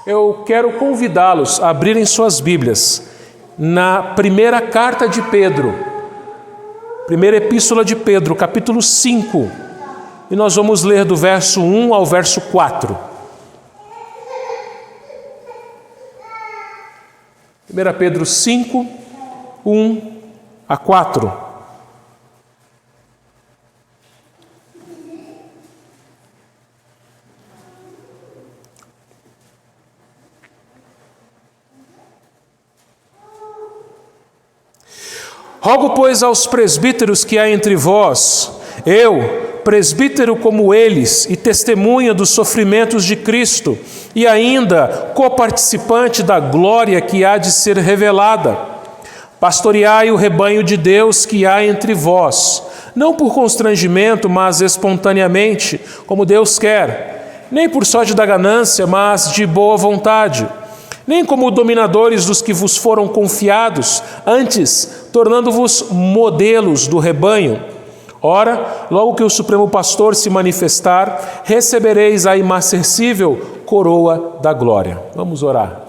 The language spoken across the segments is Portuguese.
Eu quero convidá-los a abrirem suas Bíblias na primeira carta de Pedro, primeira epístola de Pedro, capítulo 5, e nós vamos ler do verso 1 ao verso 4. 1 Pedro 5, 1 a 4. Rogo, pois, aos presbíteros que há entre vós, eu, presbítero como eles, e testemunha dos sofrimentos de Cristo, e ainda coparticipante da glória que há de ser revelada. Pastoreai o rebanho de Deus que há entre vós, não por constrangimento, mas espontaneamente, como Deus quer, nem por sorte da ganância, mas de boa vontade, nem como dominadores dos que vos foram confiados, antes tornando-vos modelos do rebanho. Ora, logo que o Supremo Pastor se manifestar, recebereis a imarcessível coroa da glória. Vamos orar.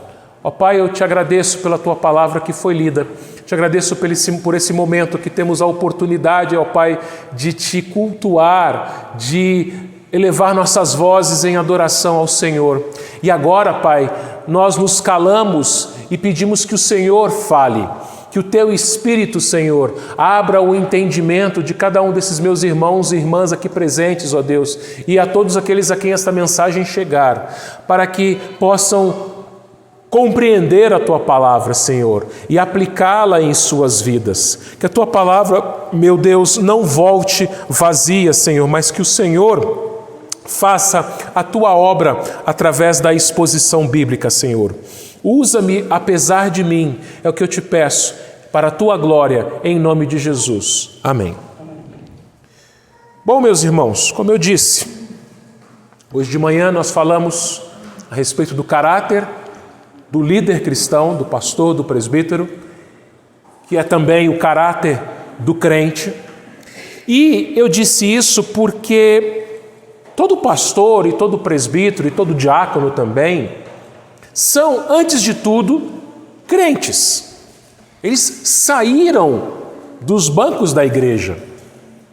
Ó Pai, eu te agradeço pela tua palavra que foi lida. Te agradeço por esse momento que temos a oportunidade, ó Pai, de te cultuar, de elevar nossas vozes em adoração ao Senhor. E agora, Pai, nós nos calamos e pedimos que o Senhor fale, que o Teu Espírito, Senhor, abra o entendimento de cada um desses meus irmãos e irmãs aqui presentes, ó Deus, e a todos aqueles a quem esta mensagem chegar, para que possam compreender a Tua palavra, Senhor, e aplicá-la em suas vidas. Que a Tua palavra, meu Deus, não volte vazia, Senhor, mas que o Senhor faça a Tua obra através da exposição bíblica, Senhor. Usa-me apesar de mim, é o que eu te peço, para a Tua glória, em nome de Jesus. Amém. Bom, meus irmãos, como eu disse, hoje de manhã nós falamos a respeito do caráter do líder cristão, do pastor, do presbítero, que é também o caráter do crente. E eu disse isso porque todo pastor e todo presbítero e todo diácono também são, antes de tudo, crentes. Eles saíram dos bancos da igreja.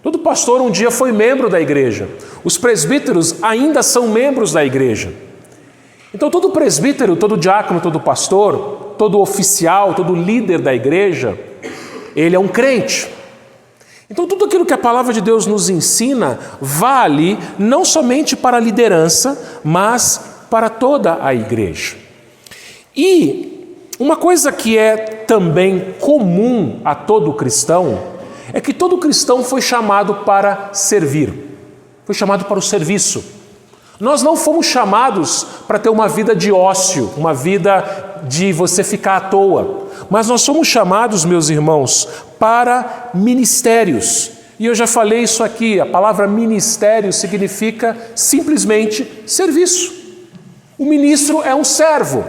Todo pastor um dia foi membro da igreja. Os presbíteros ainda são membros da igreja. Então todo presbítero, todo diácono, todo pastor, todo oficial, todo líder da igreja, ele é um crente. Então tudo aquilo que a palavra de Deus nos ensina vale não somente para a liderança, mas para toda a igreja. E uma coisa que é também comum a todo cristão é que todo cristão foi chamado para servir, foi chamado para o serviço. Nós não fomos chamados para ter uma vida de ócio, uma vida de você ficar à toa, mas nós somos chamados, meus irmãos, para ministérios. E eu já falei isso aqui, a palavra ministério significa simplesmente serviço. O ministro é um servo,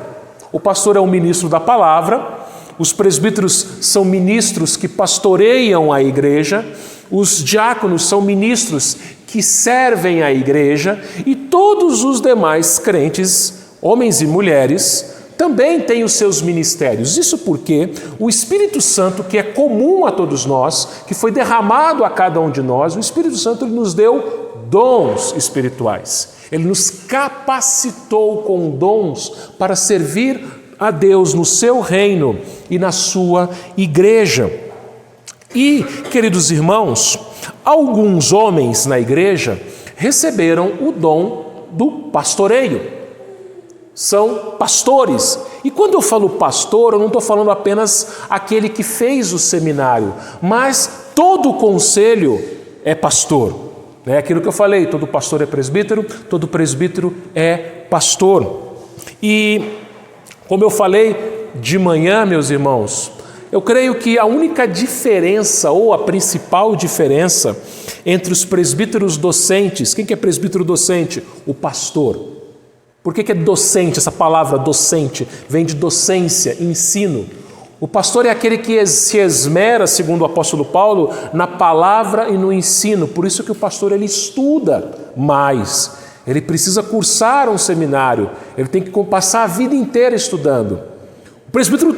o pastor é um ministro da palavra, os presbíteros são ministros que pastoreiam a igreja, os diáconos são ministros que servem a igreja e todos os demais crentes, homens e mulheres, também têm os seus ministérios. Isso porque o Espírito Santo, que é comum a todos nós, que foi derramado a cada um de nós, o Espírito Santo ele nos deu dons espirituais. Ele nos capacitou com dons para servir a Deus no seu reino e na sua igreja. E, queridos irmãos, alguns homens na igreja receberam o dom do pastoreio. São pastores. E quando eu falo pastor, eu não estou falando apenas aquele que fez o seminário, mas todo o conselho é pastor. É aquilo que eu falei, todo pastor é presbítero, todo presbítero é pastor. E, como eu falei de manhã, meus irmãos, eu creio que a única diferença, ou a principal diferença, entre os presbíteros docentes, quem que é presbítero docente? O pastor. Por que é docente? Essa palavra docente vem de docência, ensino. O pastor é aquele que se esmera, segundo o apóstolo Paulo, na palavra e no ensino. Por isso que o pastor ele estuda mais. ele precisa cursar um seminário, ele tem que passar a vida inteira estudando.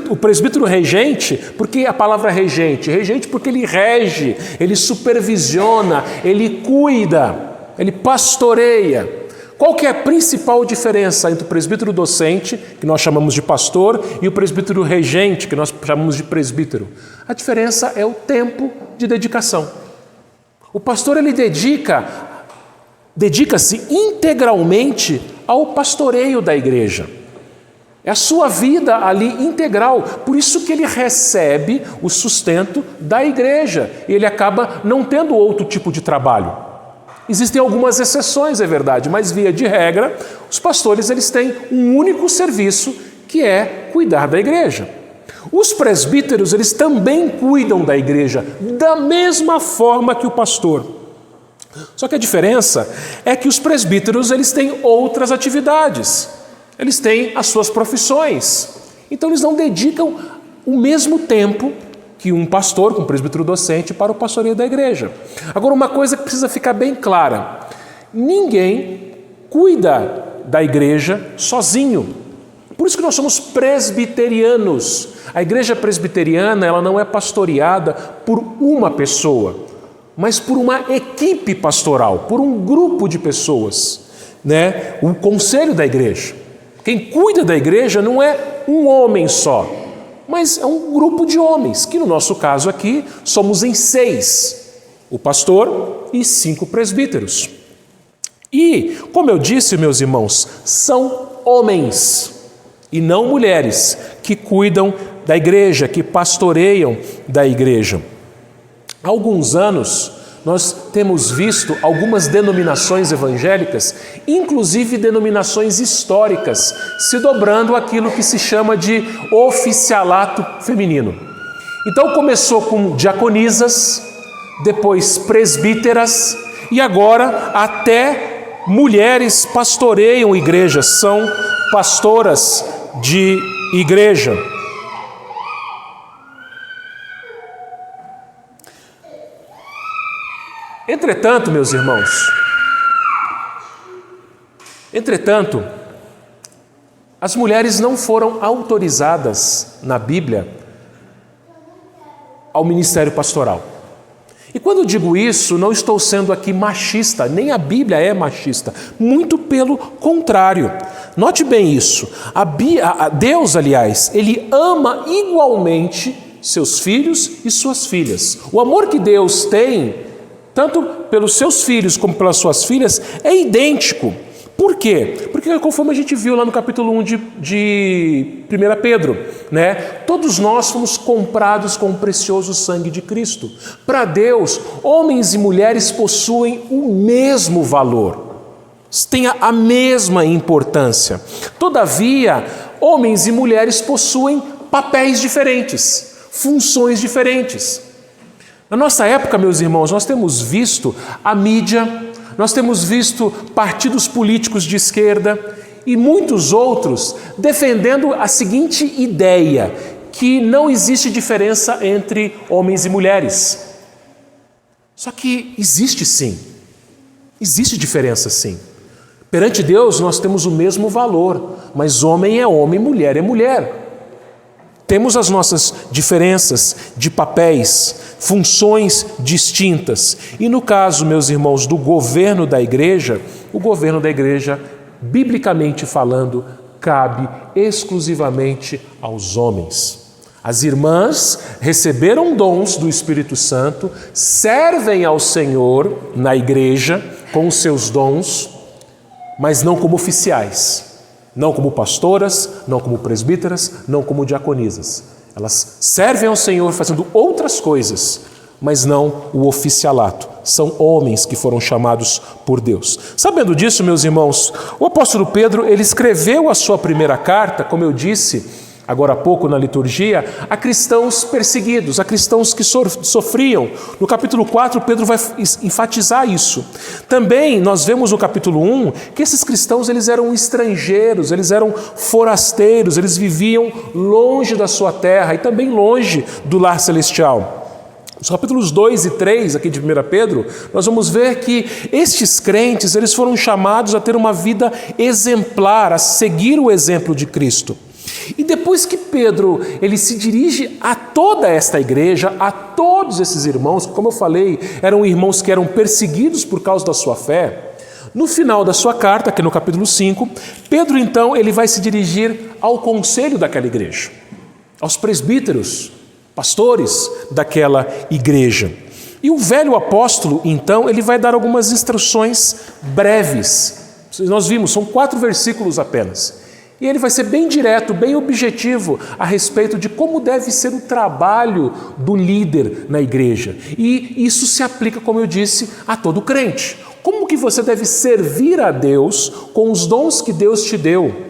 O presbítero regente, por que a palavra regente? Regente porque ele rege, ele supervisiona, ele cuida, ele pastoreia. Qual que é a principal diferença entre o presbítero docente, que nós chamamos de pastor, e o presbítero regente, que nós chamamos de presbítero? A diferença é o tempo de dedicação. O pastor ele dedica-se integralmente ao pastoreio da igreja. É a sua vida ali integral, por isso que ele recebe o sustento da igreja e ele acaba não tendo outro tipo de trabalho. Existem algumas exceções, é verdade, mas via de regra, os pastores eles têm um único serviço, que é cuidar da igreja. Os presbíteros eles também cuidam da igreja da mesma forma que o pastor. Só que a diferença é que os presbíteros eles têm outras atividades. Eles têm as suas profissões, então eles não dedicam o mesmo tempo que um pastor, um presbítero docente, para o pastoreio da igreja. Agora, uma coisa que precisa ficar bem clara: ninguém cuida da igreja sozinho. Por isso que nós somos presbiterianos. A igreja presbiteriana ela não é pastoreada por uma pessoa, mas por uma equipe pastoral, por um grupo de pessoas, né? O conselho da igreja. Quem cuida da igreja não é um homem só, mas é um grupo de homens, que no nosso caso aqui somos em 6, o pastor e 5 presbíteros. E, como eu disse, meus irmãos, são homens e não mulheres que cuidam da igreja, que pastoreiam da igreja. Há alguns anos, nós temos visto algumas denominações evangélicas, inclusive denominações históricas, se dobrando aquilo que se chama de oficialato feminino. Então começou com diaconisas, depois presbíteras e agora até mulheres pastoreiam igrejas, são pastoras de igreja. Entretanto, meus irmãos, as mulheres não foram autorizadas na Bíblia ao ministério pastoral. E quando eu digo isso, não estou sendo aqui machista, nem a Bíblia é machista, muito pelo contrário. Note bem isso, Deus, aliás, Ele ama igualmente seus filhos e suas filhas. O amor que Deus tem tanto pelos seus filhos como pelas suas filhas, é idêntico. Por quê? Porque conforme a gente viu lá no capítulo 1 de 1 Pedro, né? Todos nós fomos comprados com o precioso sangue de Cristo. Para Deus, homens e mulheres possuem o mesmo valor, têm a mesma importância. Todavia, homens e mulheres possuem papéis diferentes, funções diferentes. Na nossa época, meus irmãos, nós temos visto a mídia, nós temos visto partidos políticos de esquerda e muitos outros defendendo a seguinte ideia, que não existe diferença entre homens e mulheres. Só que existe sim, existe diferença sim. Perante Deus nós temos o mesmo valor, mas homem é homem, mulher é mulher. Temos as nossas diferenças de papéis, funções distintas. E no caso, meus irmãos, do governo da igreja, o governo da igreja, biblicamente falando, cabe exclusivamente aos homens. As irmãs receberam dons do Espírito Santo, servem ao Senhor na igreja com os seus dons, mas não como oficiais. Não como pastoras, não como presbíteras, não como diaconisas. Elas servem ao Senhor fazendo outras coisas, mas não o oficialato. São homens que foram chamados por Deus. Sabendo disso, meus irmãos, o apóstolo Pedro, ele escreveu a sua primeira carta, como eu disse agora há pouco na liturgia, a cristãos perseguidos, a cristãos que sofriam. No capítulo 4, Pedro vai enfatizar isso. Também nós vemos no capítulo 1 que esses cristãos eles eram estrangeiros, eles eram forasteiros, eles viviam longe da sua terra e também longe do lar celestial. Nos capítulos 2 e 3 aqui de 1 Pedro, nós vamos ver que estes crentes, eles foram chamados a ter uma vida exemplar, a seguir o exemplo de Cristo. E depois que Pedro ele se dirige a toda esta igreja, a todos esses irmãos, como eu falei, eram irmãos que eram perseguidos por causa da sua fé, no final da sua carta, aqui no capítulo 5, Pedro então ele vai se dirigir ao conselho daquela igreja, aos presbíteros, pastores daquela igreja. E o velho apóstolo então ele vai dar algumas instruções breves. Nós vimos, são 4 versículos apenas. E ele vai ser bem direto, bem objetivo a respeito de como deve ser o trabalho do líder na igreja. E isso se aplica, como eu disse, a todo crente. Como que você deve servir a Deus com os dons que Deus te deu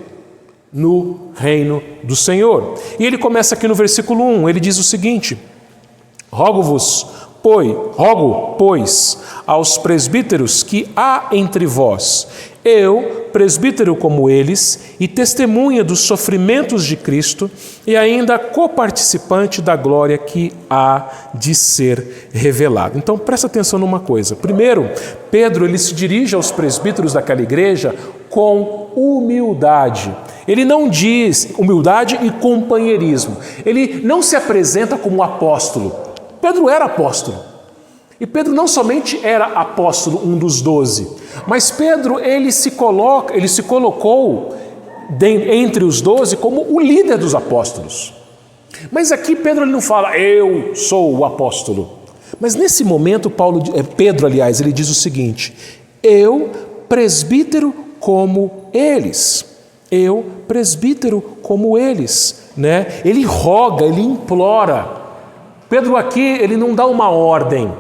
no reino do Senhor? E ele começa aqui no versículo 1, ele diz o seguinte: rogo, pois, aos presbíteros que há entre vós, eu, presbítero como eles, e testemunha dos sofrimentos de Cristo, e ainda coparticipante da glória que há de ser revelada. Então, presta atenção numa coisa. Primeiro, Pedro ele se dirige aos presbíteros daquela igreja com humildade. Ele não diz humildade e companheirismo. Ele não se apresenta como apóstolo. Pedro era apóstolo. E Pedro não somente era apóstolo, um dos 12, mas Pedro ele se colocou entre os 12 como o líder dos apóstolos. Mas aqui Pedro ele não fala, eu sou o apóstolo. Mas nesse momento Pedro, ele diz o seguinte: eu, presbítero como eles. Eu, presbítero como eles. Né? Ele roga, ele implora. Pedro aqui ele não dá uma ordem,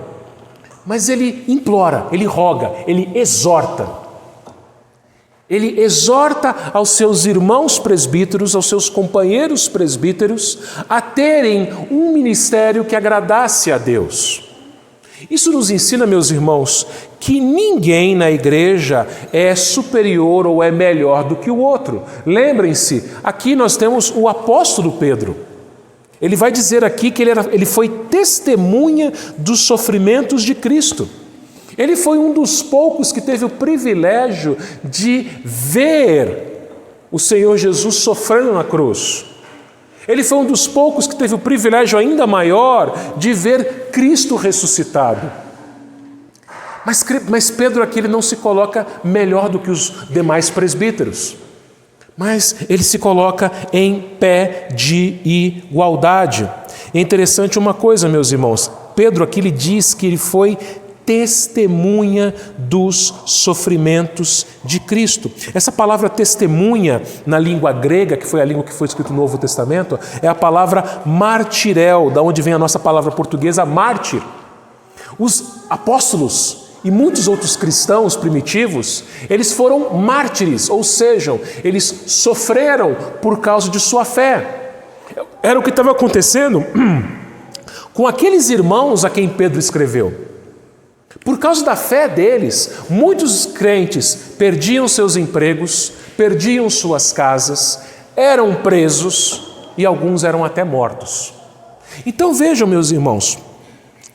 mas ele implora, ele roga, ele exorta. Ele exorta aos seus irmãos presbíteros, aos seus companheiros presbíteros, a terem um ministério que agradasse a Deus. Isso nos ensina, meus irmãos, que ninguém na igreja é superior ou é melhor do que o outro. Lembrem-se, aqui nós temos o apóstolo Pedro. Ele vai dizer aqui que ele foi testemunha dos sofrimentos de Cristo. Ele foi um dos poucos que teve o privilégio de ver o Senhor Jesus sofrendo na cruz. Ele foi um dos poucos que teve o privilégio ainda maior de ver Cristo ressuscitado. Mas Pedro aqui ele não se coloca melhor do que os demais presbíteros. Mas ele se coloca em pé de igualdade. É interessante uma coisa, meus irmãos. Pedro aqui ele diz que ele foi testemunha dos sofrimentos de Cristo. Essa palavra testemunha, na língua grega, que foi a língua que foi escrita no Novo Testamento, é a palavra martirel, da onde vem a nossa palavra portuguesa mártir. Os apóstolos e muitos outros cristãos primitivos, eles foram mártires, ou seja, eles sofreram por causa de sua fé. Era o que estava acontecendo com aqueles irmãos a quem Pedro escreveu. Por causa da fé deles, muitos crentes perdiam seus empregos, perdiam suas casas, eram presos e alguns eram até mortos. Então vejam, meus irmãos,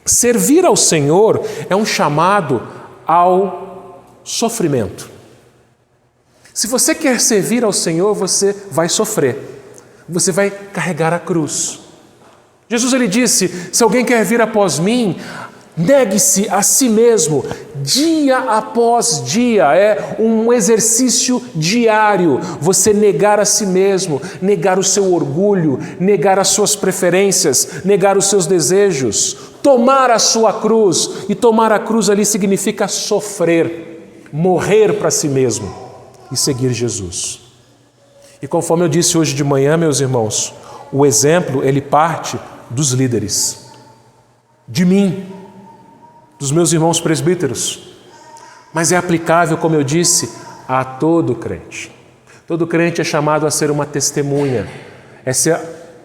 servir ao Senhor é um chamado ao sofrimento. Se você quer servir ao Senhor, você vai sofrer. Você vai carregar a cruz. Jesus ele disse: se alguém quer vir após mim, negue-se a si mesmo, dia após dia. É um exercício diário. Você negar a si mesmo, negar o seu orgulho, negar as suas preferências, negar os seus desejos, tomar a sua cruz. E tomar a cruz ali significa sofrer, morrer para si mesmo e seguir Jesus. E conforme eu disse hoje de manhã, meus irmãos, o exemplo ele parte dos líderes, de mim, dos meus irmãos presbíteros, mas é aplicável, como eu disse, a todo crente. Todo crente é chamado a ser uma testemunha.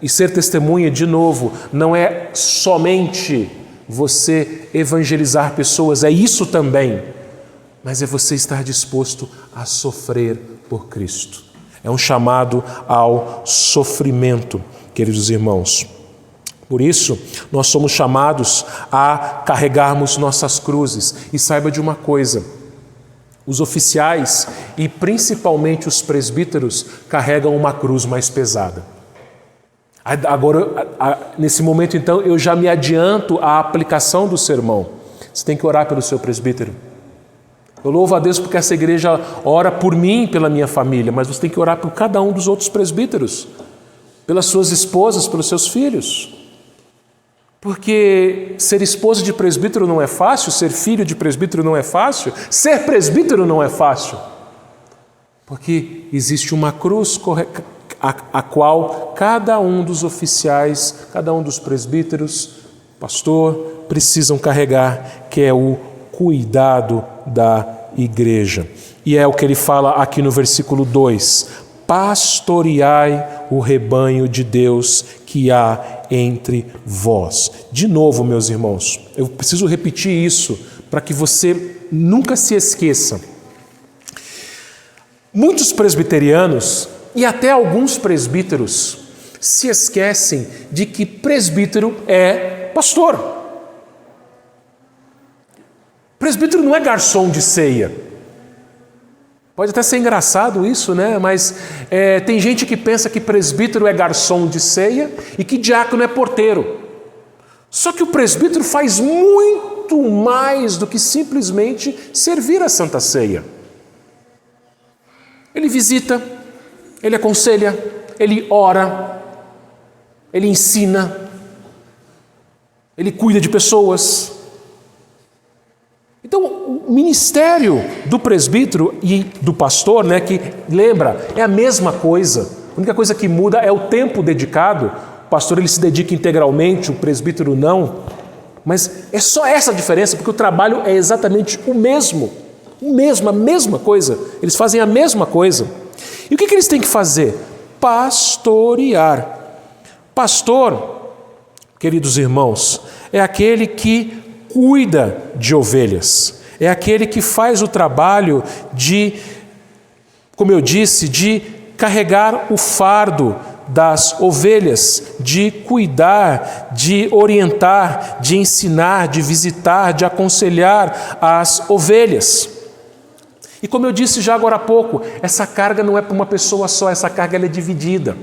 E ser testemunha, de novo, não é somente você evangelizar pessoas, é isso também, mas é você estar disposto a sofrer por Cristo. É um chamado ao sofrimento, queridos irmãos. Por isso, nós somos chamados a carregarmos nossas cruzes. E saiba de uma coisa: os oficiais e principalmente os presbíteros carregam uma cruz mais pesada. Agora, nesse momento então, eu já me adianto à aplicação do sermão. Você tem que orar pelo seu presbítero. Eu louvo a Deus porque essa igreja ora por mim e pela minha família, mas você tem que orar por cada um dos outros presbíteros, pelas suas esposas, pelos seus filhos. Porque ser esposa de presbítero não é fácil, ser filho de presbítero não é fácil, ser presbítero não é fácil. Porque existe uma cruz a qual cada um dos oficiais, cada um dos presbíteros, pastor, precisam carregar, que é o cuidado da igreja. E é o que ele fala aqui no versículo 2: pastoreai o rebanho de Deus que há entre vós. De novo, meus irmãos, eu preciso repetir isso para que você nunca se esqueça. Muitos presbiterianos e até alguns presbíteros se esquecem de que presbítero é pastor. Presbítero não é garçom de ceia. Pode até ser engraçado isso, né? Mas tem gente que pensa que presbítero é garçom de ceia e que diácono é porteiro. Só que o presbítero faz muito mais do que simplesmente servir a Santa Ceia. Ele visita, ele aconselha, ele ora, ele ensina, ele cuida de pessoas. Então, o ministério do presbítero e do pastor, né, que lembra, é a mesma coisa. A única coisa que muda é o tempo dedicado. O pastor ele se dedica integralmente, o presbítero não. Mas é só essa a diferença, porque o trabalho é exatamente o mesmo. A mesma coisa. Eles fazem a mesma coisa. E o que eles têm que fazer? Pastorear. Pastor, queridos irmãos, é aquele que cuida de ovelhas. É aquele que faz o trabalho de, como eu disse, de carregar o fardo das ovelhas, de cuidar, de orientar, de ensinar, de visitar, de aconselhar as ovelhas. E como eu disse já agora há pouco, essa carga não é para uma pessoa só, essa carga ela é dividida.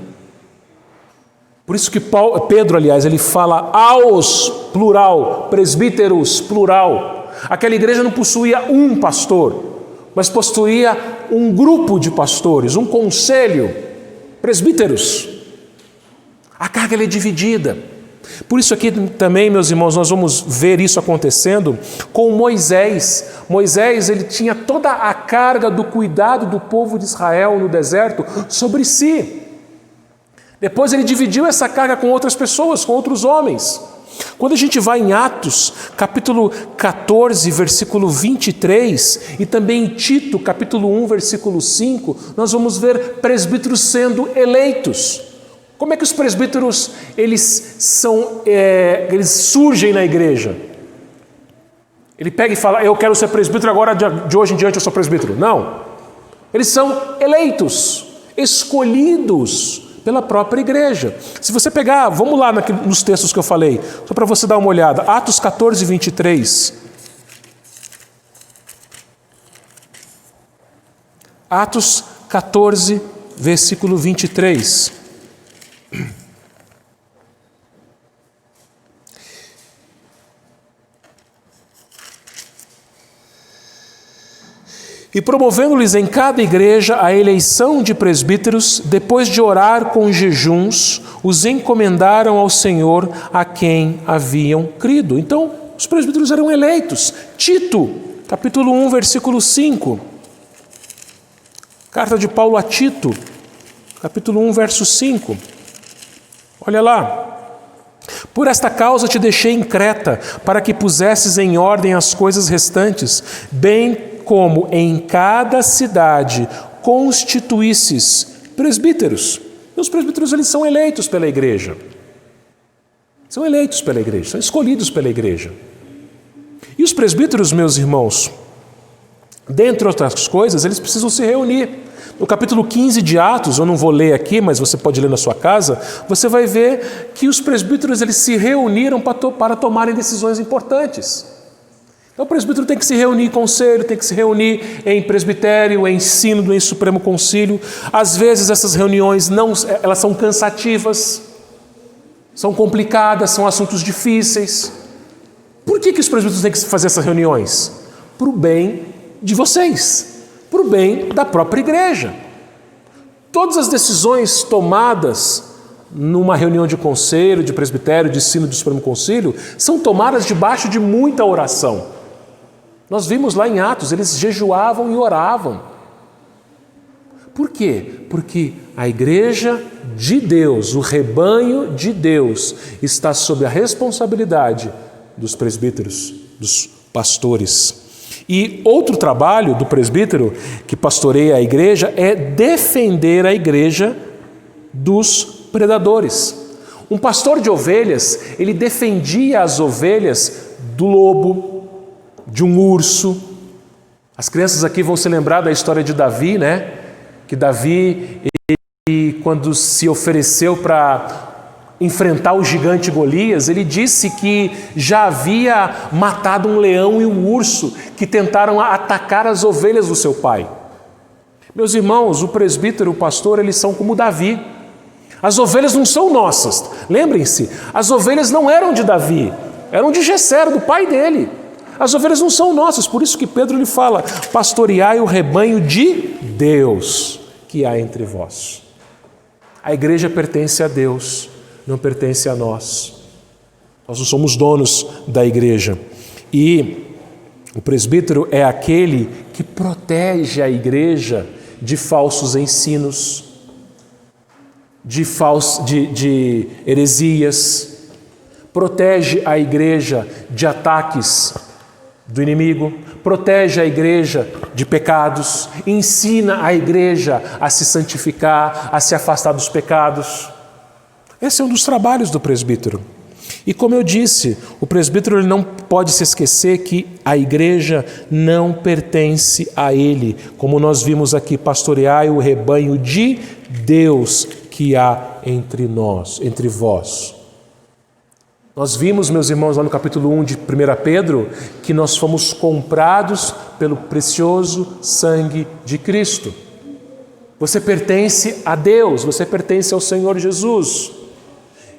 Por isso que Pedro, aliás, ele fala aos, plural, presbíteros, plural. Aquela igreja não possuía um pastor, mas possuía um grupo de pastores, um conselho, presbíteros. A carga ela é dividida. Por isso aqui também, meus irmãos, nós vamos ver isso acontecendo com Moisés. Moisés, ele tinha toda a carga do cuidado do povo de Israel no deserto sobre si. Depois ele dividiu essa carga com outras pessoas, com outros homens. Quando a gente vai em Atos, capítulo 14, versículo 23, e também em Tito, capítulo 1, versículo 5, nós vamos ver presbíteros sendo eleitos. Como é que os presbíteros eles surgem na igreja? Ele pega e fala, eu quero ser presbítero agora, de hoje em diante eu sou presbítero. Não. Eles são eleitos, escolhidos pela própria igreja. Se você pegar, vamos lá nos textos que eu falei, só para você dar uma olhada. Atos 14, 23. Atos 14, versículo 23. E promovendo-lhes em cada igreja a eleição de presbíteros, depois de orar com jejuns, os encomendaram ao Senhor a quem haviam crido. Então, os presbíteros eram eleitos. Tito, capítulo 1, versículo 5. Carta de Paulo a Tito, capítulo 1, verso 5. Olha lá. Por esta causa te deixei em Creta, para que pusesses em ordem as coisas restantes, bem como em cada cidade constituísses presbíteros. E os presbíteros eles são eleitos pela igreja. São eleitos pela igreja, são escolhidos pela igreja. E os presbíteros, meus irmãos, dentre outras coisas, eles precisam se reunir. No capítulo 15 de Atos, eu não vou ler aqui, mas você pode ler na sua casa, você vai ver que os presbíteros eles se reuniram para tomarem decisões importantes. Então o presbítero tem que se reunir em conselho, tem que se reunir em presbitério, em sínodo, em supremo concílio. Às vezes essas reuniões elas são cansativas, são complicadas, são assuntos difíceis. Por que os presbíteros têm que fazer essas reuniões? Para o bem de vocês, para o bem da própria igreja. Todas as decisões tomadas numa reunião de conselho, de presbitério, de sínodo, de supremo concílio, são tomadas debaixo de muita oração. Nós vimos lá em Atos, eles jejuavam e oravam. Por quê? Porque a igreja de Deus, o rebanho de Deus, está sob a responsabilidade dos presbíteros, dos pastores. E outro trabalho do presbítero que pastoreia a igreja é defender a igreja dos predadores. Um pastor de ovelhas, ele defendia as ovelhas do lobo, de um urso. As crianças aqui vão se lembrar da história de Davi, né? Que Davi, ele, quando se ofereceu para enfrentar o gigante Golias, ele disse que já havia matado um leão e um urso que tentaram atacar as ovelhas do seu pai. Meus irmãos, o presbítero, o pastor, eles são como Davi. As ovelhas não são nossas. Lembrem-se, as ovelhas não eram de Davi, eram de Jessé, do pai dele. As ovelhas não são nossas, por isso que Pedro lhe fala: pastoreai o rebanho de Deus que há entre vós. A igreja pertence a Deus, não pertence a nós. Nós não somos donos da igreja. E o presbítero é aquele que protege a igreja de falsos ensinos, de heresias, protege a igreja de ataques do inimigo, protege a igreja de pecados, ensina a igreja a se santificar, a se afastar dos pecados. Esse é um dos trabalhos do presbítero. E como eu disse, o presbítero ele não pode se esquecer que a igreja não pertence a ele. Como nós vimos aqui, pastoreai o rebanho de Deus que há entre nós, entre vós. Nós vimos, meus irmãos, lá no capítulo 1 de 1 Pedro, que nós fomos comprados pelo precioso sangue de Cristo. Você pertence a Deus, você pertence ao Senhor Jesus.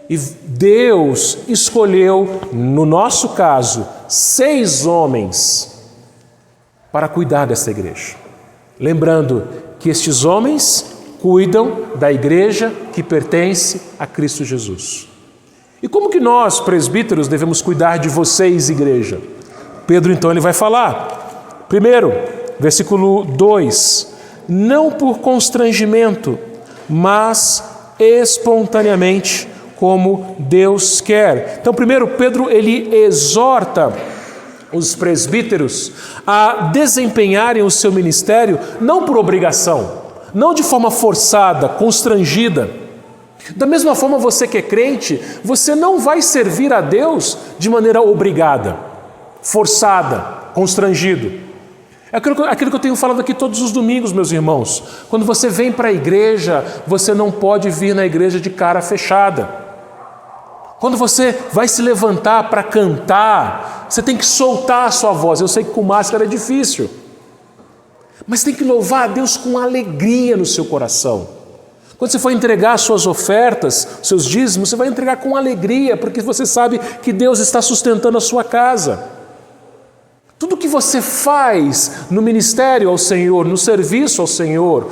E Deus escolheu, no nosso caso, 6 homens para cuidar dessa igreja. Lembrando que estes homens cuidam da igreja que pertence a Cristo Jesus. E como que nós, presbíteros, devemos cuidar de vocês, igreja? Pedro, então, ele vai falar. Primeiro, versículo 2. Não por constrangimento, mas espontaneamente, como Deus quer. Então, primeiro, Pedro, ele exorta os presbíteros a desempenharem o seu ministério não por obrigação, não de forma forçada, constrangida. Da mesma forma, você que é crente, você não vai servir a Deus de maneira obrigada, forçada, constrangido. É aquilo que eu tenho falado aqui todos os domingos, meus irmãos. Quando você vem para a igreja, você não pode vir na igreja de cara fechada. Quando você vai se levantar para cantar, você tem que soltar a sua voz. Eu sei que com máscara é difícil, mas tem que louvar a Deus com alegria no seu coração. Quando você for entregar suas ofertas, seus dízimos, você vai entregar com alegria, porque você sabe que Deus está sustentando a sua casa. Tudo que você faz no ministério ao Senhor, no serviço ao Senhor,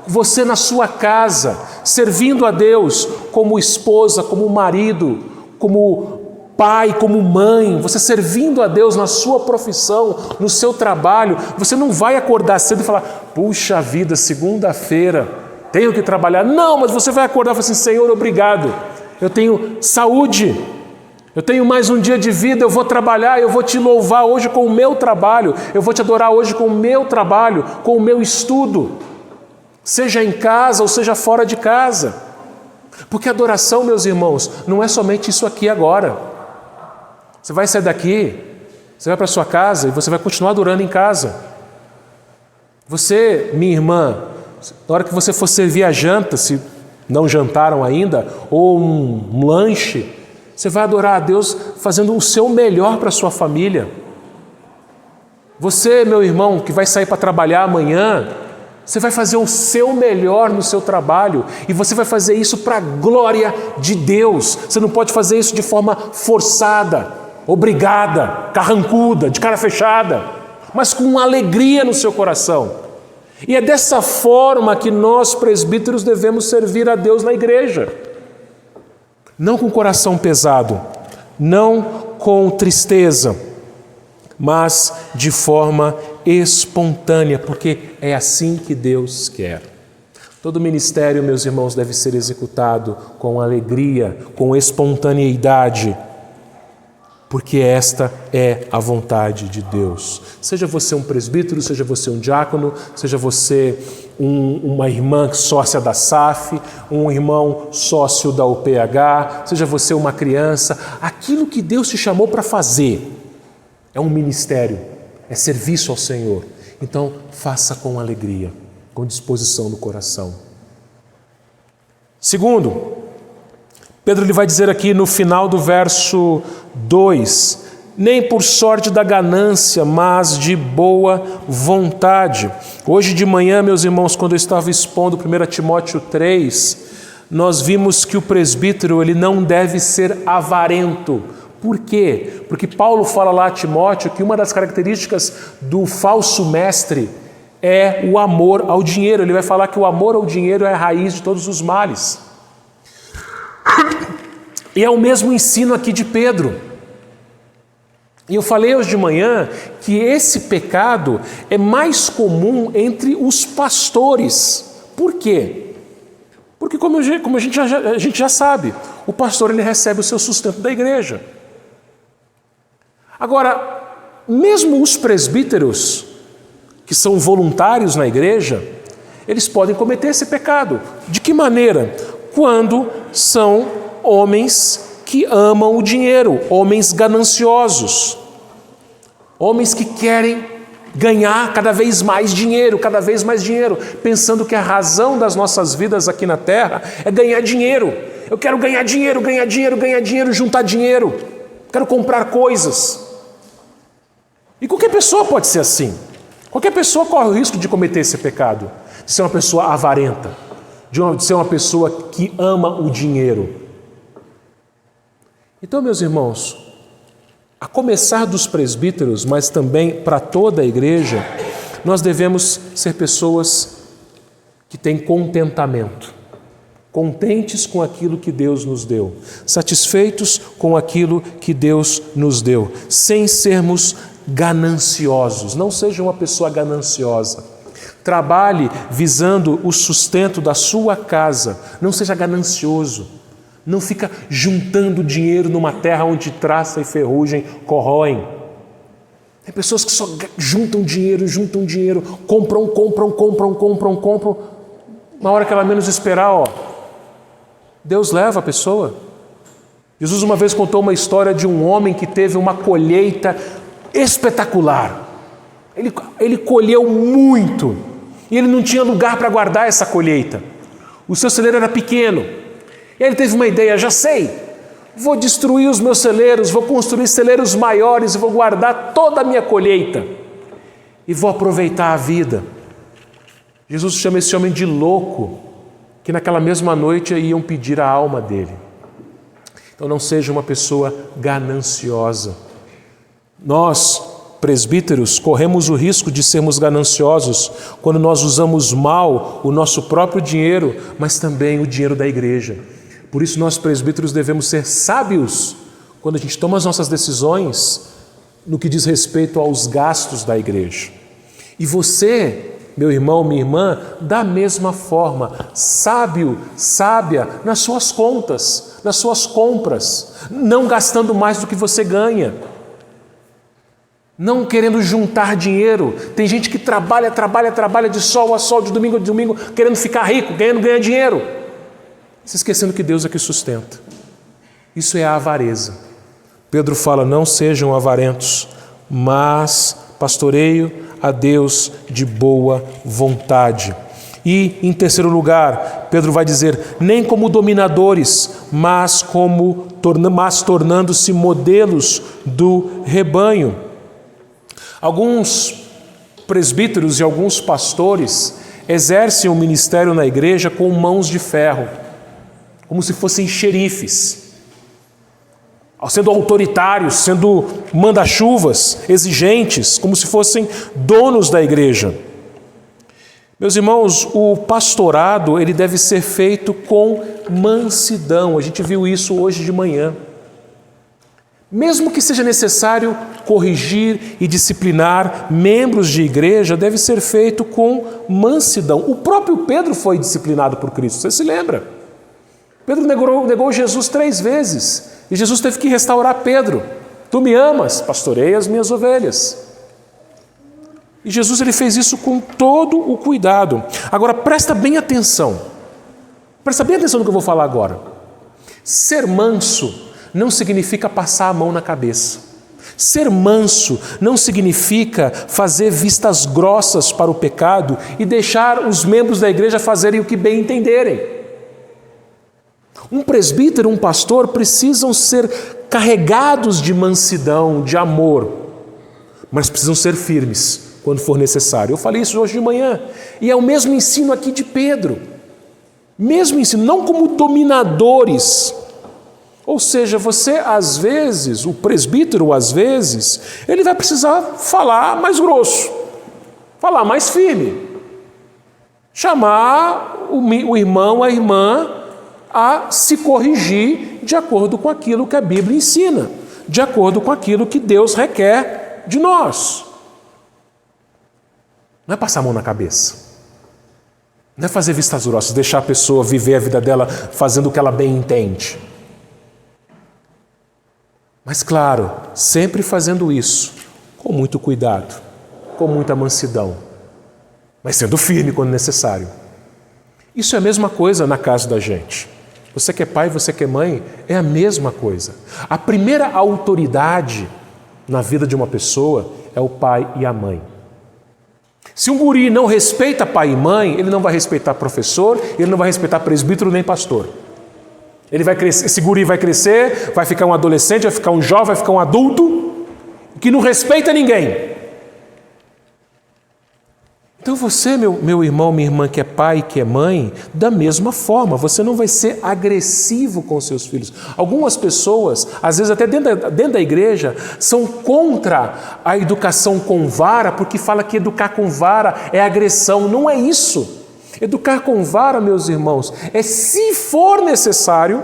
você na sua casa, servindo a Deus como esposa, como marido, como pai, como mãe, você servindo a Deus na sua profissão, no seu trabalho, você não vai acordar cedo e falar: puxa vida, segunda-feira, tenho que trabalhar. Não, mas você vai acordar e falar assim: Senhor, obrigado, eu tenho saúde, eu tenho mais um dia de vida, eu vou trabalhar, eu vou te louvar hoje com o meu trabalho, eu vou te adorar hoje com o meu trabalho, com o meu estudo, seja em casa ou seja fora de casa. Porque adoração, meus irmãos, não é somente isso aqui agora. Você vai sair daqui, você vai para a sua casa e você vai continuar adorando em casa. Você, minha irmã, Na hora que você for servir a janta, se não jantaram ainda, ou um lanche, você vai adorar a Deus fazendo o seu melhor para a sua família. Você, meu irmão, que vai sair para trabalhar amanhã, você vai fazer o seu melhor no seu trabalho e você vai fazer isso para a glória de Deus. Você não pode fazer isso de forma forçada, obrigada, carrancuda, de cara fechada, mas com alegria no seu coração. E é dessa forma que nós, presbíteros, devemos servir a Deus na igreja. Não com coração pesado, não com tristeza, mas de forma espontânea, porque é assim que Deus quer. Todo ministério, meus irmãos, deve ser executado com alegria, com espontaneidade, porque esta é a vontade de Deus. Seja você um presbítero, seja você um diácono, seja você uma irmã sócia da SAF, um irmão sócio da UPH, seja você uma criança, aquilo que Deus te chamou para fazer é um ministério, é serviço ao Senhor. Então, faça com alegria, com disposição no coração. Segundo, Pedro ele vai dizer aqui no final do verso 2, nem por sorte da ganância, mas de boa vontade. Hoje de manhã, meus irmãos, quando eu estava expondo 1 Timóteo 3, nós vimos que o presbítero ele não deve ser avarento. Por quê? Porque Paulo fala lá a Timóteo que uma das características do falso mestre é o amor ao dinheiro. Ele vai falar que o amor ao dinheiro é a raiz de todos os males. E é o mesmo ensino aqui de Pedro. E eu falei hoje de manhã que esse pecado é mais comum entre os pastores. Por quê? Porque como a gente já sabe, o pastor ele recebe o seu sustento da igreja. Agora, mesmo os presbíteros, que são voluntários na igreja, eles podem cometer esse pecado. De que maneira? Quando são homens que amam o dinheiro, homens gananciosos, homens que querem ganhar cada vez mais dinheiro, pensando que a razão das nossas vidas aqui na terra é ganhar dinheiro. Eu quero ganhar dinheiro, juntar dinheiro, quero comprar coisas. E qualquer pessoa pode ser assim. Qualquer pessoa corre o risco de cometer esse pecado, de ser uma pessoa avarenta, de ser uma pessoa que ama o dinheiro. Então, meus irmãos, a começar dos presbíteros, mas também para toda a igreja, nós devemos ser pessoas que têm contentamento, contentes com aquilo que Deus nos deu, satisfeitos com aquilo que Deus nos deu, sem sermos gananciosos. Não seja uma pessoa gananciosa. Trabalhe visando o sustento da sua casa. Não seja ganancioso. Não fica juntando dinheiro numa terra onde traça e ferrugem corroem. Tem pessoas que só juntam dinheiro, compram. Na hora que ela menos esperar, Deus leva a pessoa. Jesus uma vez contou uma história de um homem que teve uma colheita espetacular. Ele colheu muito e ele não tinha lugar para guardar essa colheita. O seu celeiro era pequeno. E ele teve uma ideia: já sei, vou destruir os meus celeiros, vou construir celeiros maiores e vou guardar toda a minha colheita e vou aproveitar a vida. Jesus chama esse homem de louco, que naquela mesma noite iam pedir a alma dele. Então não seja uma pessoa gananciosa. Nós, presbíteros, corremos o risco de sermos gananciosos quando nós usamos mal o nosso próprio dinheiro, mas também o dinheiro da igreja. Por isso nós, presbíteros, devemos ser sábios quando a gente toma as nossas decisões no que diz respeito aos gastos da igreja. E você, meu irmão, minha irmã, da mesma forma, sábio, sábia nas suas contas, nas suas compras, não gastando mais do que você ganha. Não querendo juntar dinheiro. Tem gente que trabalha de sol a sol, de domingo a domingo, querendo ficar rico, querendo ganhar dinheiro, se esquecendo que Deus é que sustenta. Isso é a avareza. Pedro fala: não sejam avarentos, mas pastoreio a Deus de boa vontade. E, em terceiro lugar, Pedro vai dizer, nem como dominadores, mas tornando-se modelos do rebanho. Alguns presbíteros e alguns pastores exercem o ministério na igreja com mãos de ferro, como se fossem xerifes, sendo autoritários, sendo manda-chuvas, exigentes, como se fossem donos da igreja. Meus irmãos, o pastorado ele deve ser feito com mansidão. A gente viu isso hoje de manhã. Mesmo que seja necessário corrigir e disciplinar membros de igreja, deve ser feito com mansidão. O próprio Pedro foi disciplinado por Cristo, você se lembra? Pedro negou Jesus 3 vezes e Jesus teve que restaurar Pedro. Tu me amas, pastorei as minhas ovelhas. E Jesus ele fez isso com todo o cuidado. Agora presta bem atenção no que eu vou falar agora. Ser manso não significa passar a mão na cabeça. Ser manso não significa fazer vistas grossas para o pecado e deixar os membros da igreja fazerem o que bem entenderem. Um presbítero, um pastor precisam ser carregados de mansidão, de amor, mas precisam ser firmes quando for necessário. Eu falei isso hoje de manhã. E é o mesmo ensino aqui de Pedro. Mesmo ensino, não como dominadores. Ou seja, você às vezes, o presbítero às vezes, ele vai precisar falar mais grosso, falar mais firme, chamar o irmão, a irmã a se corrigir de acordo com aquilo que a Bíblia ensina, de acordo com aquilo que Deus requer de nós. Não é passar a mão na cabeça, não é fazer vistas grossas, deixar a pessoa viver a vida dela fazendo o que ela bem entende. Mas claro, sempre fazendo isso com muito cuidado, com muita mansidão, mas sendo firme quando necessário. Isso é a mesma coisa na casa da gente. Você que é pai, você que é mãe, é a mesma coisa. A primeira autoridade na vida de uma pessoa é o pai e a mãe. Se um guri não respeita pai e mãe, ele não vai respeitar professor, ele não vai respeitar presbítero nem pastor. Ele vai crescer, esse guri vai crescer, vai ficar um adolescente, vai ficar um jovem, vai ficar um adulto que não respeita ninguém. Então você, meu irmão, minha irmã, que é pai, que é mãe, da mesma forma, você não vai ser agressivo com seus filhos. Algumas pessoas, às vezes até dentro da igreja, são contra a educação com vara, porque fala que educar com vara é agressão. Não é isso. Educar com vara, meus irmãos, é se for necessário,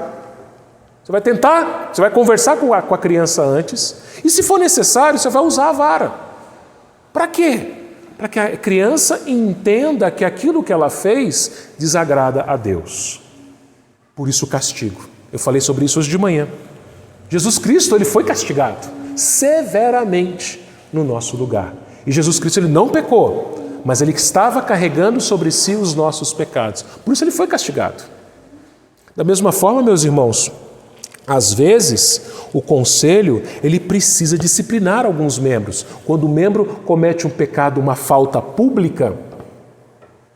você vai tentar, você vai conversar com a criança antes, e se for necessário, você vai usar a vara. Para quê? Para que a criança entenda que aquilo que ela fez desagrada a Deus. Por isso o castigo. Eu falei sobre isso hoje de manhã. Jesus Cristo, ele foi castigado severamente no nosso lugar. E Jesus Cristo, ele não pecou, mas ele estava carregando sobre si os nossos pecados. Por isso ele foi castigado. Da mesma forma, meus irmãos, às vezes, o conselho, ele precisa disciplinar alguns membros. Quando o membro comete um pecado, uma falta pública,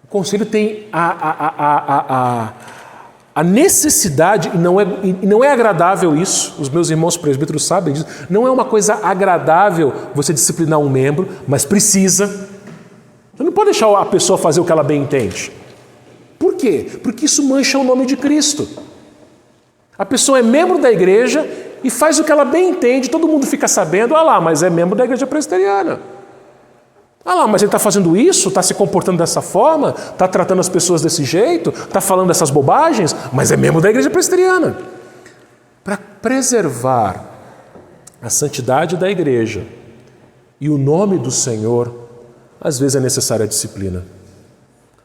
o conselho tem a necessidade, e não é agradável isso, os meus irmãos presbíteros sabem disso, não é uma coisa agradável você disciplinar um membro, mas precisa. Você não pode deixar a pessoa fazer o que ela bem entende. Por quê? Porque isso mancha o nome de Cristo. A pessoa é membro da igreja e faz o que ela bem entende, todo mundo fica sabendo, mas é membro da igreja presbiteriana. Mas ele está fazendo isso, está se comportando dessa forma, está tratando as pessoas desse jeito, está falando essas bobagens, mas é membro da igreja presbiteriana. Para preservar a santidade da igreja e o nome do Senhor, às vezes é necessária a disciplina.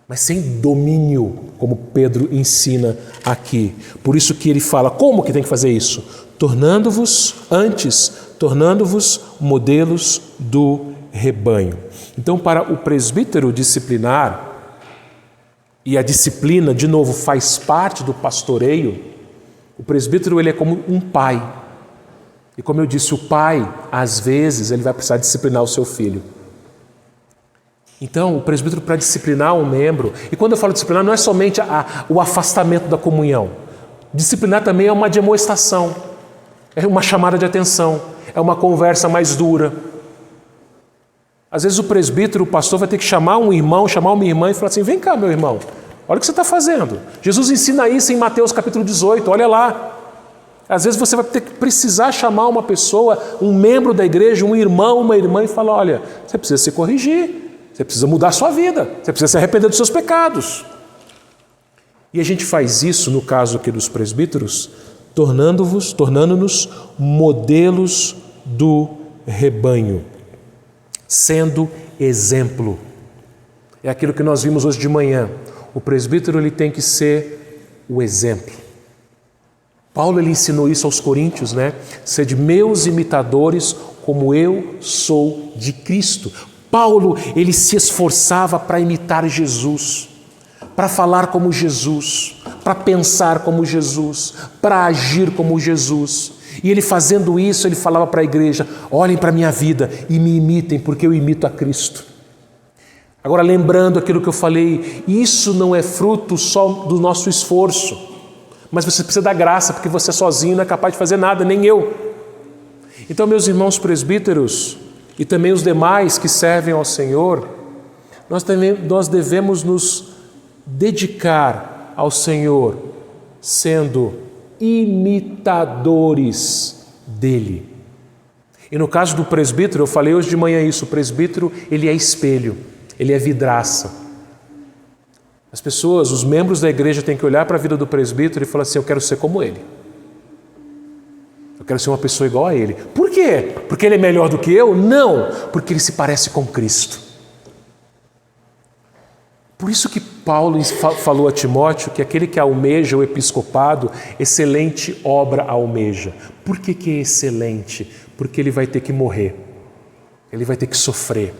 Mas sem domínio, como Pedro ensina aqui. Por isso que ele fala, como que tem que fazer isso? Tornando-vos modelos do rebanho. Então, para o presbítero disciplinar, e a disciplina, de novo, faz parte do pastoreio, o presbítero ele é como um pai. E como eu disse, o pai, às vezes, ele vai precisar disciplinar o seu filho. Então, o presbítero, para disciplinar um membro, e quando eu falo disciplinar, não é somente o afastamento da comunhão. Disciplinar também é uma demonstração, é uma chamada de atenção, é uma conversa mais dura. Às vezes o presbítero, o pastor, vai ter que chamar um irmão, chamar uma irmã e falar assim: vem cá, meu irmão, olha o que você está fazendo. Jesus ensina isso em Mateus capítulo 18, olha lá. Às vezes você vai ter que precisar chamar uma pessoa, um membro da igreja, um irmão, uma irmã, e falar: olha, você precisa se corrigir, você precisa mudar a sua vida, você precisa se arrepender dos seus pecados. E a gente faz isso, no caso aqui dos presbíteros, tornando-nos modelos do rebanho, sendo exemplo. É aquilo que nós vimos hoje de manhã. O presbítero, ele tem que ser o exemplo. Paulo, ele ensinou isso aos coríntios, né? Sede meus imitadores, como eu sou de Cristo. Paulo, ele se esforçava para imitar Jesus, para falar como Jesus, para pensar como Jesus, para agir como Jesus. E ele fazendo isso, ele falava para a igreja: olhem para a minha vida e me imitem, porque eu imito a Cristo. Agora, lembrando aquilo que eu falei, isso não é fruto só do nosso esforço, mas você precisa da graça, porque você sozinho não é capaz de fazer nada, nem eu. Então, meus irmãos presbíteros e também os demais que servem ao Senhor, nós devemos nos dedicar ao Senhor, sendo imitadores dele. E no caso do presbítero, eu falei hoje de manhã isso, o presbítero, ele é espelho, ele é vidraça. As pessoas, os membros da igreja têm que olhar para a vida do presbítero e falar assim: eu quero ser como ele. Eu quero ser uma pessoa igual a ele. Por quê? Porque ele é melhor do que eu? Não, porque ele se parece com Cristo. Por isso que Paulo falou a Timóteo que aquele que almeja o episcopado, excelente obra almeja. Por que é excelente? Porque ele vai ter que morrer, ele vai ter que sofrer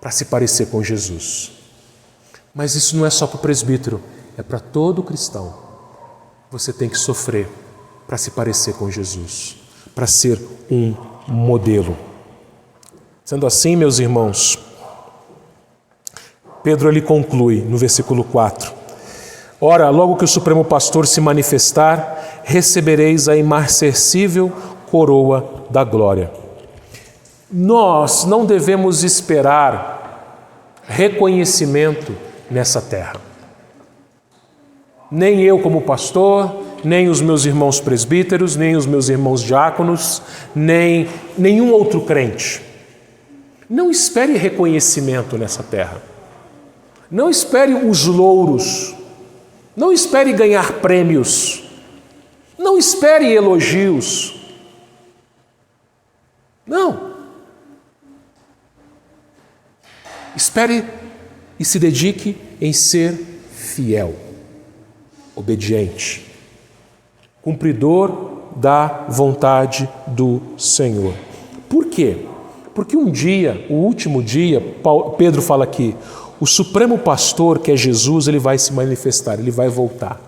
para se parecer com Jesus. Mas isso não é só para o presbítero, é para todo cristão. Você tem que sofrer para se parecer com Jesus, para ser um modelo. Sendo assim, meus irmãos, Pedro ali conclui no versículo 4: ora, logo que o Supremo Pastor se manifestar, recebereis a imarcessível coroa da glória. Nós não devemos esperar reconhecimento nessa terra. Nem eu como pastor, nem os meus irmãos presbíteros, nem os meus irmãos diáconos, nem nenhum outro crente. Não espere reconhecimento nessa terra. Não espere os louros. Não espere ganhar prêmios. Não espere elogios. Não. Espere e se dedique em ser fiel, obediente, cumpridor da vontade do Senhor. Por quê? Porque um dia, o último dia, Pedro fala aqui, o Supremo Pastor, que é Jesus, ele vai se manifestar, ele vai voltar.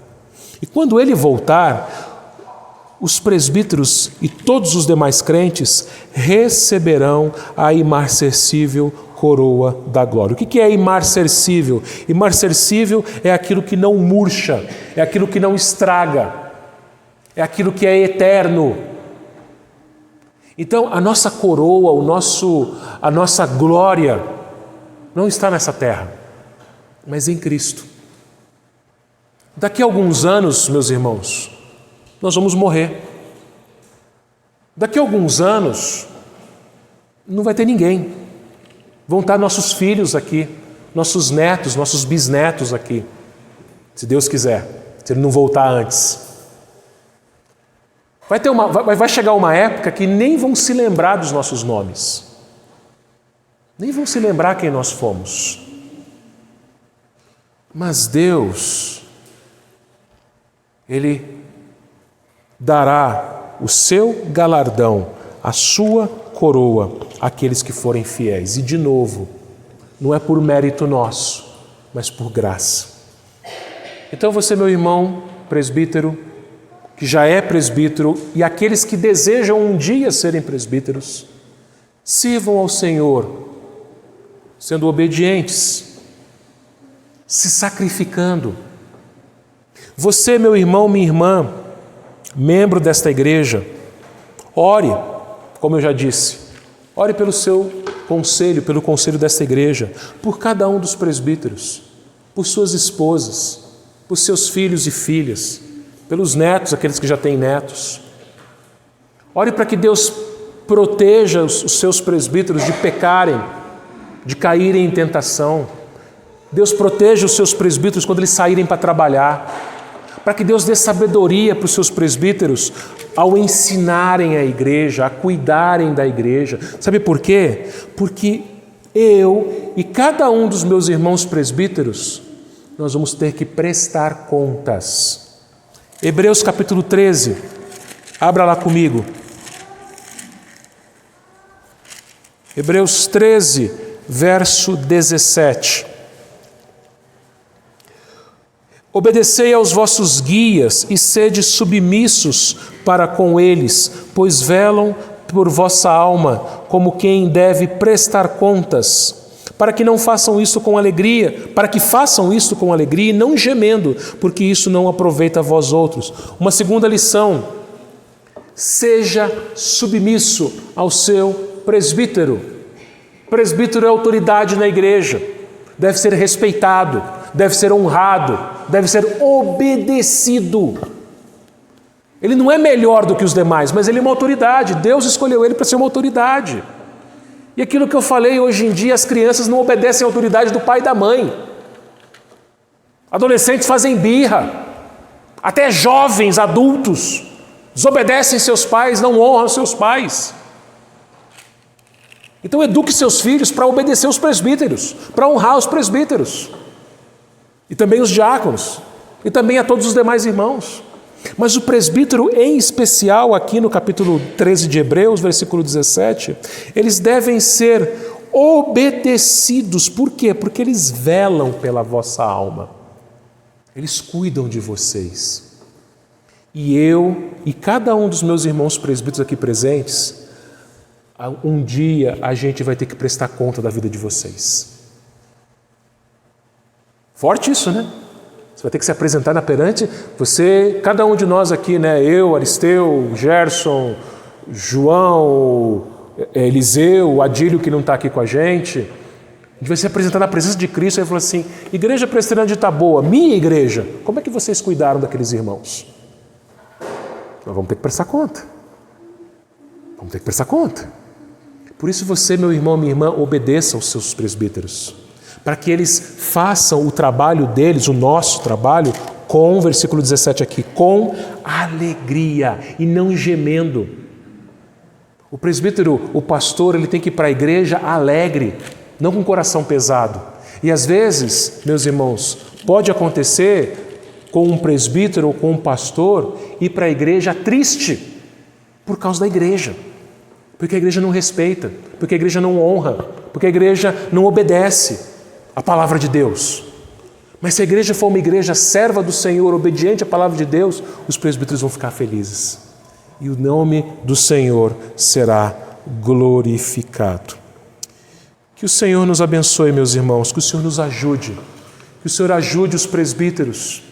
E quando ele voltar, os presbíteros e todos os demais crentes receberão a imarcessível coroa da glória. O que é imarcessível? Imarcessível é aquilo que não murcha, é aquilo que não estraga, é aquilo que é eterno. Então, a nossa coroa, a nossa glória não está nessa terra, mas em Cristo. Daqui a alguns anos, meus irmãos, nós vamos morrer. Daqui a alguns anos, não vai ter ninguém. Vão estar nossos filhos aqui, nossos netos, nossos bisnetos aqui, se Deus quiser, se Ele não voltar antes. Vai chegar uma época que nem vão se lembrar dos nossos nomes, nem vão se lembrar quem nós fomos. Mas Deus, Ele dará o seu galardão, a sua coroa àqueles que forem fiéis. E de novo, não é por mérito nosso, mas por graça. Então você, meu irmão presbítero, que já é presbítero, e aqueles que desejam um dia serem presbíteros, sirvam ao Senhor sendo obedientes, se sacrificando. Você, meu irmão, minha irmã, membro desta igreja, ore, como eu já disse, ore pelo seu conselho, pelo conselho desta igreja, por cada um dos presbíteros, por suas esposas, por seus filhos e filhas, pelos netos, aqueles que já têm netos. Ore para que Deus proteja os seus presbíteros de pecarem, de caírem em tentação. Deus proteja os seus presbíteros quando eles saírem para trabalhar. Para que Deus dê sabedoria para os seus presbíteros ao ensinarem a igreja, a cuidarem da igreja. Sabe por quê? Porque eu e cada um dos meus irmãos presbíteros, nós vamos ter que prestar contas. Hebreus capítulo 13, abra lá comigo. Hebreus 13, verso 17. Obedecei aos vossos guias e sede submissos para com eles, pois velam por vossa alma, como quem deve prestar contas, para que façam isso com alegria e não gemendo, porque isso não aproveita a vós outros. Uma segunda lição: seja submisso ao seu presbítero. Presbítero é autoridade na igreja, deve ser respeitado, deve ser honrado, deve ser obedecido. Ele não é melhor do que os demais, mas ele é uma autoridade. Deus escolheu ele para ser uma autoridade. E aquilo que eu falei, hoje em dia as crianças não obedecem à autoridade do pai e da mãe. Adolescentes fazem birra. Até jovens, adultos, desobedecem seus pais, não honram seus pais. Então eduque seus filhos para obedecer os presbíteros, para honrar os presbíteros. E também os diáconos, e também a todos os demais irmãos. Mas o presbítero, em especial, aqui no capítulo 13 de Hebreus, versículo 17, eles devem ser obedecidos. Por quê? Porque eles velam pela vossa alma. Eles cuidam de vocês. E eu e cada um dos meus irmãos presbíteros aqui presentes, um dia a gente vai ter que prestar conta da vida de vocês. Forte isso, né? Você vai ter que se apresentar perante você, cada um de nós aqui, né? Eu, Aristeu, Gerson, João, Eliseu, Adílio que não está aqui com a gente vai se apresentar na presença de Cristo e falar assim: Igreja Presbiteriana de Taboa, minha igreja, como é que vocês cuidaram daqueles irmãos? Nós vamos ter que prestar conta. Vamos ter que prestar conta. Por isso você, meu irmão, minha irmã, obedeça aos seus presbíteros, para que eles façam o trabalho deles, o nosso trabalho, com, versículo 17 aqui, com alegria e não gemendo. O presbítero, o pastor, ele tem que ir para a igreja alegre, não com o coração pesado. E às vezes, meus irmãos, pode acontecer com um presbítero ou com um pastor ir para a igreja triste por causa da igreja. Porque a igreja não respeita, porque a igreja não honra, porque a igreja não obedece a palavra de Deus. Mas se a igreja for uma igreja serva do Senhor, obediente à palavra de Deus, os presbíteros vão ficar felizes. E o nome do Senhor será glorificado. Que o Senhor nos abençoe, meus irmãos, que o Senhor nos ajude, que o Senhor ajude os presbíteros,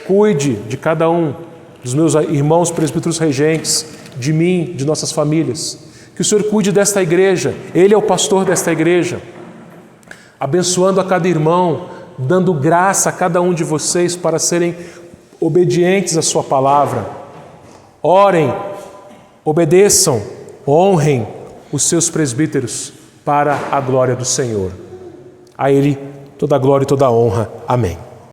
cuide de cada um dos meus irmãos presbíteros regentes, de mim, de nossas famílias. Que o Senhor cuide desta igreja, Ele é o pastor desta igreja, abençoando a cada irmão, dando graça a cada um de vocês para serem obedientes à sua palavra. Orem, obedeçam, honrem os seus presbíteros para a glória do Senhor. A Ele toda a glória e toda a honra. Amém.